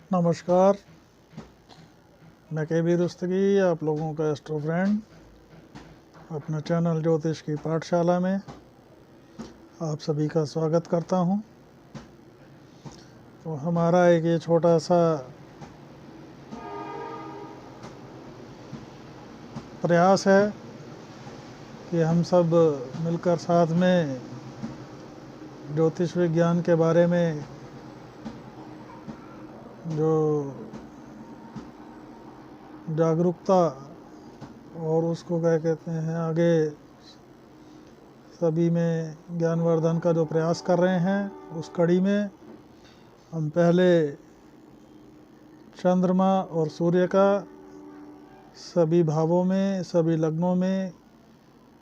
नमस्कार, मैं KB रुस्तगी, आप लोगों का एस्ट्रो फ्रेंड, अपने चैनल ज्योतिष की पाठशाला में आप सभी का स्वागत करता हूं। तो हमारा एक ये छोटा सा प्रयास है कि हम सब मिलकर साथ में ज्योतिष विज्ञान के बारे में जो जागरूकता और उसको क्या कहते हैं आगे सभी में ज्ञानवर्धन का जो प्रयास कर रहे हैं, उस कड़ी में हम पहले चंद्रमा और सूर्य का सभी भावों में, सभी लग्नों में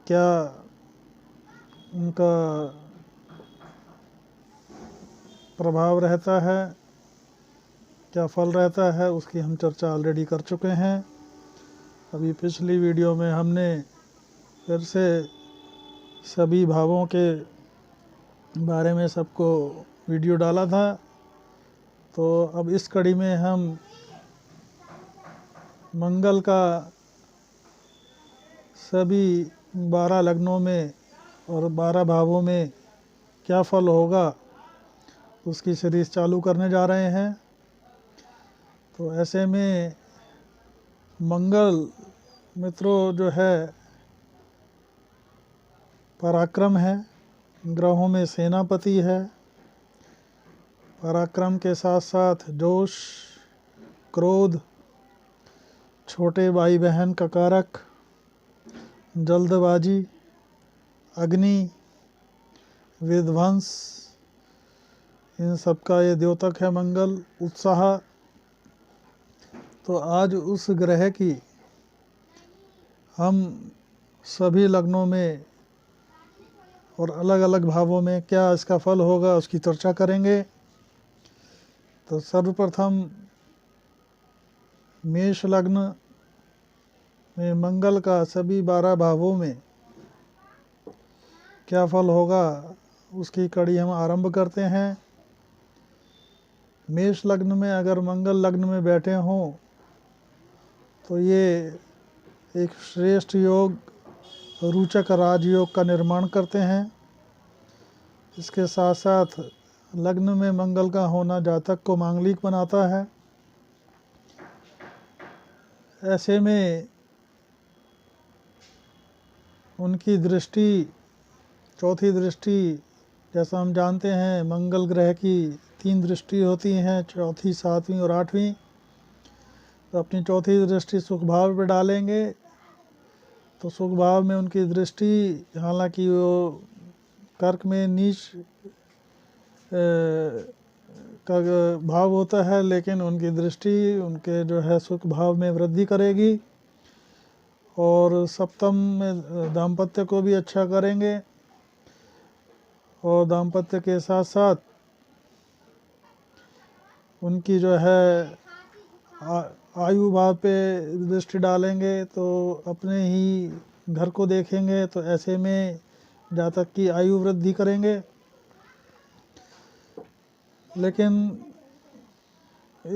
क्या उनका प्रभाव रहता है, क्या फल रहता है, उसकी हम चर्चा ऑलरेडी कर चुके हैं। अभी पिछली वीडियो में हमने फिर से सभी भावों के बारे में सबको वीडियो डाला था। तो अब इस कड़ी में हम मंगल का सभी 12 लग्नों में और 12 भावों में क्या फल होगा, उसकी सीरीज़ चालू करने जा रहे हैं। तो ऐसे में मंगल मित्रों जो है पराक्रम है, ग्रहों में सेनापति है। पराक्रम के साथ साथ जोश, क्रोध, छोटे भाई बहन का कारक, जल्दबाजी, अग्नि, विध्वंस, इन सब का ये द्योतक है मंगल। उत्साह। तो आज उस ग्रह की हम सभी लग्नों में और अलग अलग भावों में क्या इसका फल होगा, उसकी चर्चा करेंगे। तो सर्वप्रथम मेष लग्न में मंगल का सभी 12 भावों में क्या फल होगा, उसकी कड़ी हम आरंभ करते हैं। मेष लग्न में अगर मंगल लग्न में बैठे हों तो ये एक श्रेष्ठ योग, रोचक राजयोग का निर्माण करते हैं। इसके साथ साथ लग्न में मंगल का होना जातक को मांगलिक बनाता है। ऐसे में उनकी दृष्टि, चौथी दृष्टि, जैसा हम जानते हैं मंगल ग्रह की 3 दृष्टि होती हैं, चौथी, 7वीं और 8वीं। तो अपनी चौथी दृष्टि सुख भाव पे डालेंगे तो सुख भाव में उनकी दृष्टि, हालांकि वो कर्क में नीच का भाव होता है, लेकिन उनकी दृष्टि उनके जो है सुख भाव में वृद्धि करेगी और सप्तम में दाम्पत्य को भी अच्छा करेंगे। और दाम्पत्य के साथ साथ उनकी जो है आयु भाव पे दृष्टि डालेंगे तो अपने ही घर को देखेंगे, तो ऐसे में जातक की आयु वृद्धि करेंगे। लेकिन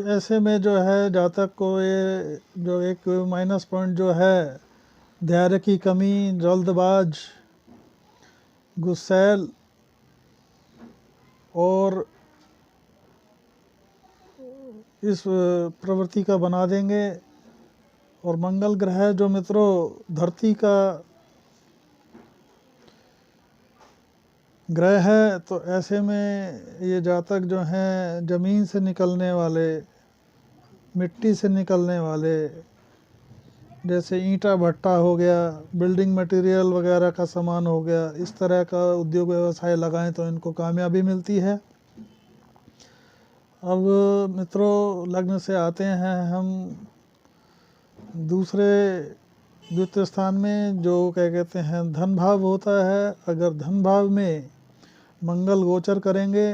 ऐसे में जो है जातक को ये जो एक माइनस पॉइंट जो है, धैर्य की कमी, जल्दबाज, गुस्सैल और इस प्रवृत्ति का बना देंगे। और मंगल ग्रह जो मित्रों धरती का ग्रह है, तो ऐसे में ये जातक जो हैं ज़मीन से निकलने वाले, मिट्टी से निकलने वाले, जैसे ईंटा भट्टा हो गया, बिल्डिंग मटेरियल वगैरह का सामान हो गया, इस तरह का उद्योग व्यवसाय लगाएं तो इनको कामयाबी मिलती है। अब मित्रों लग्न से आते हैं हम दूसरे द्वितीय स्थान में, जो क्या कहते हैं धन भाव होता है। अगर धन भाव में मंगल गोचर करेंगे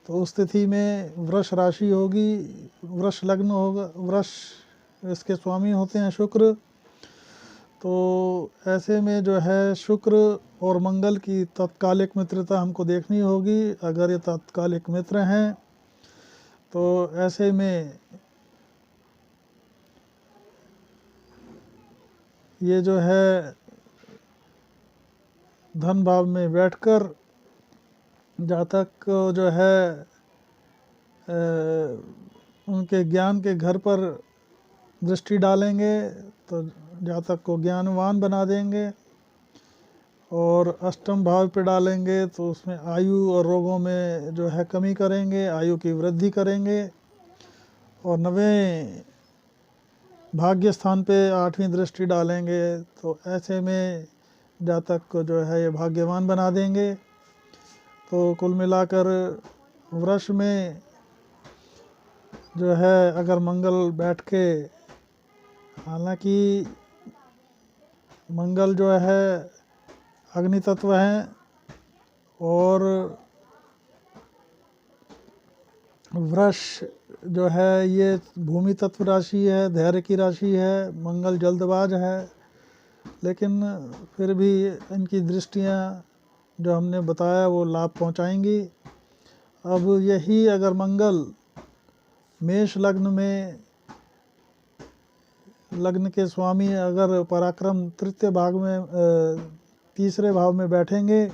तो उस स्थिति में वृष राशि होगी, वृष लग्न होगा, वृष इसके स्वामी होते हैं शुक्र। तो ऐसे में जो है शुक्र और मंगल की तत्कालिक मित्रता हमको देखनी होगी। अगर ये तत्कालिक मित्र हैं तो ऐसे में ये जो है धन भाव में बैठकर जातक को जो है उनके ज्ञान के घर पर दृष्टि डालेंगे तो जातक को ज्ञानवान बना देंगे, और अष्टम भाव पे डालेंगे तो उसमें आयु और रोगों में जो है कमी करेंगे, आयु की वृद्धि करेंगे। और नवें भाग्य स्थान पे आठवीं दृष्टि डालेंगे तो ऐसे में जातक को जो है ये भाग्यवान बना देंगे। तो कुल मिलाकर वृष में जो है अगर मंगल बैठ के, हालांकि मंगल जो है अग्नि तत्व हैं और वृष जो है ये भूमि तत्व राशि है, धैर्य की राशि है, मंगल जल्दबाज है, लेकिन फिर भी इनकी दृष्टियां जो हमने बताया वो लाभ पहुंचाएंगी। अब यही अगर मंगल मेष लग्न में, लग्न के स्वामी अगर पराक्रम तृतीय भाग में तीसरे भाव में बैठेंगे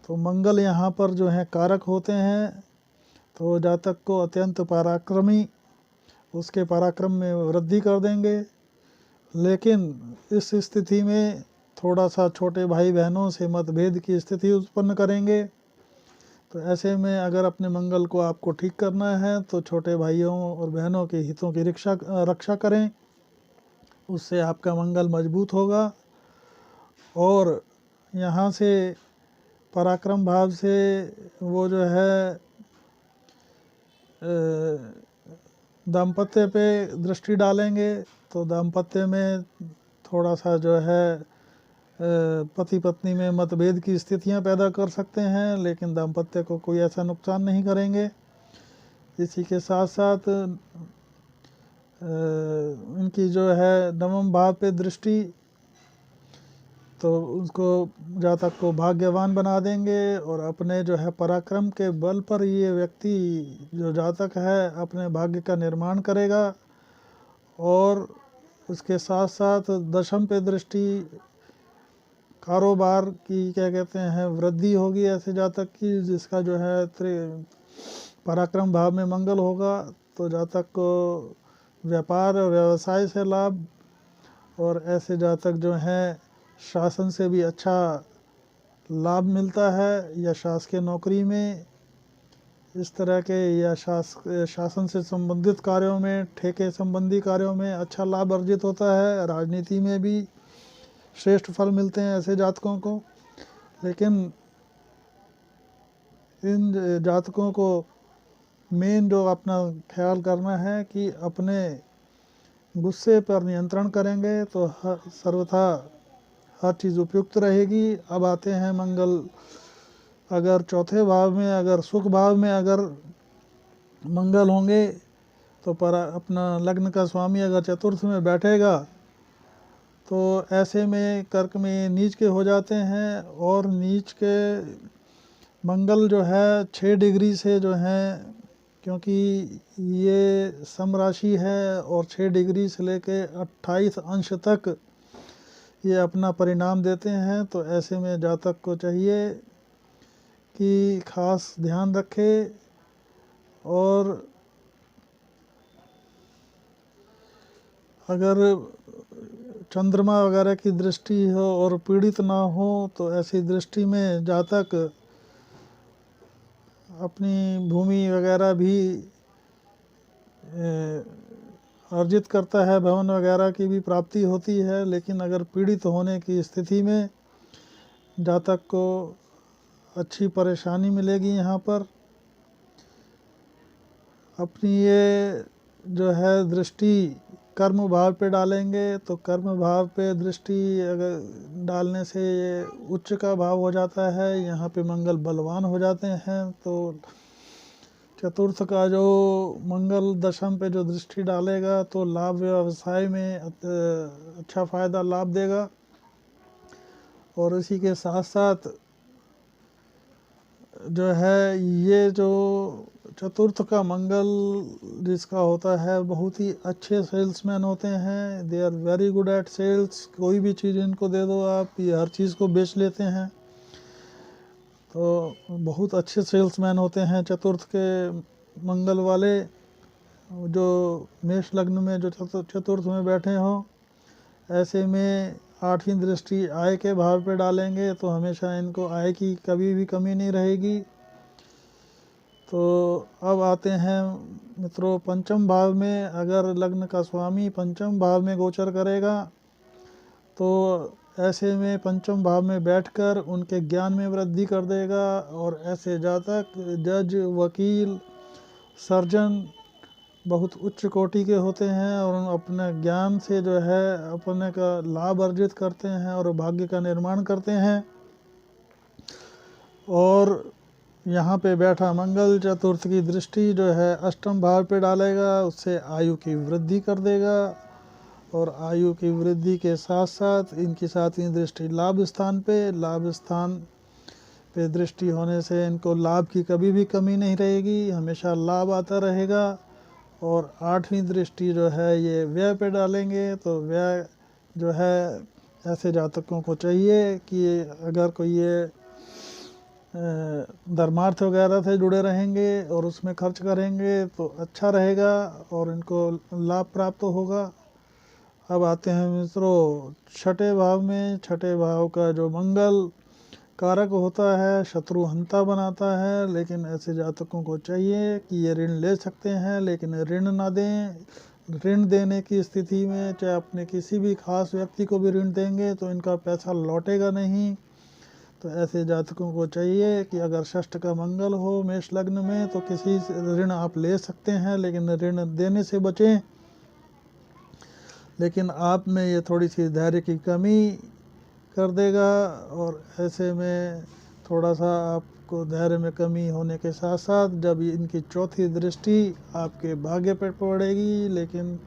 तो मंगल यहाँ पर जो है कारक होते हैं, तो जातक को अत्यंत पराक्रमी, उसके पराक्रम में वृद्धि कर देंगे। लेकिन इस स्थिति में थोड़ा सा छोटे भाई बहनों से मतभेद की स्थिति उत्पन्न करेंगे। तो ऐसे में अगर अपने मंगल को आपको ठीक करना है तो छोटे भाइयों और बहनों के हितों की रक्षा करें, उससे आपका मंगल मजबूत होगा। और यहाँ से पराक्रम भाव से वो जो है दाम्पत्य पे दृष्टि डालेंगे तो दाम्पत्य में थोड़ा सा जो है पति पत्नी में मतभेद की स्थितियां पैदा कर सकते हैं, लेकिन दाम्पत्य को कोई ऐसा नुकसान नहीं करेंगे। इसी के साथ साथ इनकी जो है नवम भाव पे दृष्टि, तो उसको जातक को भाग्यवान बना देंगे और अपने जो है पराक्रम के बल पर ये व्यक्ति जो जातक है अपने भाग्य का निर्माण करेगा। और उसके साथ साथ दशम पे दृष्टि, कारोबार की क्या कहते हैं वृद्धि होगी ऐसे जातक की जिसका जो है पराक्रम भाव में मंगल होगा, तो जातक को व्यापार और व्यवसाय से लाभ, और ऐसे जातक जो हैं शासन से भी अच्छा लाभ मिलता है, या शासकीय नौकरी में इस तरह के या शासन से संबंधित कार्यों में, ठेके संबंधी कार्यों में अच्छा लाभ अर्जित होता है। राजनीति में भी श्रेष्ठ फल मिलते हैं ऐसे जातकों को। लेकिन इन जातकों को मेन जो अपना ख्याल करना है कि अपने गुस्से पर नियंत्रण करेंगे तो सर्वथा हर चीज़ उपयुक्त रहेगी। अब आते हैं मंगल अगर चौथे भाव में, अगर सुख भाव में अगर मंगल होंगे तो पर अपना लग्न का स्वामी अगर चतुर्थ में बैठेगा तो ऐसे में कर्क में नीच के हो जाते हैं। और नीच के मंगल जो है 6 डिग्री से जो है, क्योंकि ये सम राशि है और 6 डिग्री से लेके 28 अंश तक ये अपना परिणाम देते हैं। तो ऐसे में जातक को चाहिए कि खास ध्यान रखे और अगर चंद्रमा वगैरह की दृष्टि हो और पीड़ित ना हो तो ऐसी दृष्टि में जातक अपनी भूमि वगैरह भी अर्जित करता है, भवन वगैरह की भी प्राप्ति होती है। लेकिन अगर पीड़ित होने की स्थिति में जातक को अच्छी परेशानी मिलेगी। यहाँ पर अपनी ये जो है दृष्टि कर्म भाव पे डालेंगे तो कर्म भाव पे दृष्टि अगर डालने से ये उच्च का भाव हो जाता है, यहाँ पे मंगल बलवान हो जाते हैं। तो चतुर्थ का जो मंगल दशम पे जो दृष्टि डालेगा तो लाभ व्यवसाय में अच्छा फ़ायदा लाभ देगा। और इसी के साथ साथ जो है ये जो चतुर्थ का मंगल जिसका होता है बहुत ही अच्छे सेल्समैन होते हैं, they are very good at sales. कोई भी चीज़ इनको दे दो आप, ये हर चीज़ को बेच लेते हैं, तो बहुत अच्छे सेल्समैन होते हैं चतुर्थ के मंगल वाले। जो मेष लग्न में जो चतुर्थ में बैठे हों, ऐसे में आठवीं दृष्टि आय के भाव पे डालेंगे तो हमेशा इनको आय की कभी भी कमी नहीं रहेगी। तो अब आते हैं मित्रों पंचम भाव में। अगर लग्न का स्वामी पंचम भाव में गोचर करेगा तो ऐसे में पंचम भाव में बैठकर उनके ज्ञान में वृद्धि कर देगा, और ऐसे जातक जज, वकील, सर्जन बहुत उच्च कोटि के होते हैं और अपने ज्ञान से जो है अपने का लाभ अर्जित करते हैं और भाग्य का निर्माण करते हैं। और यहाँ पे बैठा मंगल चतुर्थ की दृष्टि जो है अष्टम भाव पे डालेगा, उससे आयु की वृद्धि कर देगा, और आयु की वृद्धि के साथ साथ इनकी सातवीं दृष्टि लाभ स्थान पे दृष्टि होने से इनको लाभ की कभी भी कमी नहीं रहेगी, हमेशा लाभ आता रहेगा। और आठवीं दृष्टि जो है ये व्यय पे डालेंगे, तो व्यय जो है ऐसे जातकों को चाहिए कि अगर कोई ये धर्मार्थ वगैरह से जुड़े रहेंगे और उसमें खर्च करेंगे तो अच्छा रहेगा और इनको लाभ प्राप्त होगा। अब आते हैं मित्रों छठे भाव में। छठे भाव का जो मंगल कारक होता है शत्रुहंता बनाता है, लेकिन ऐसे जातकों को चाहिए कि ये ऋण ले सकते हैं लेकिन ऋण ना दें। ऋण देने की स्थिति में चाहे अपने किसी भी खास व्यक्ति को भी ऋण देंगे तो इनका पैसा लौटेगा नहीं। तो ऐसे जातकों को चाहिए कि अगर षष्ठ का मंगल हो मेष लग्न में तो किसी से ऋण आप ले सकते हैं लेकिन ऋण देने से बचें। लेकिन आप में ये थोड़ी सी धैर्य की कमी कर देगा, और ऐसे में थोड़ा सा आपको धैर्य में कमी होने के साथ साथ जब इनकी चौथी दृष्टि आपके भाग्य पर पड़ेगी, लेकिन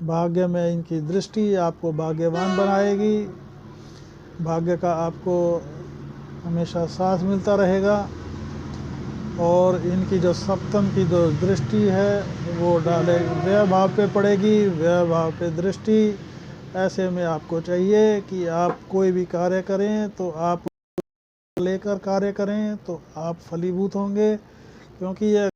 भाग्य में इनकी दृष्टि आपको भाग्यवान बनाएगी, भाग्य का आपको हमेशा साथ मिलता रहेगा। और इनकी जो सप्तम की जो दृष्टि है वो डाले व्यय भाव पे पड़ेगी, व्यय भाव पे दृष्टि। ऐसे में आपको चाहिए कि आप कोई भी कार्य करें तो आप लेकर कार्य करें तो आप फलीभूत होंगे, क्योंकि ये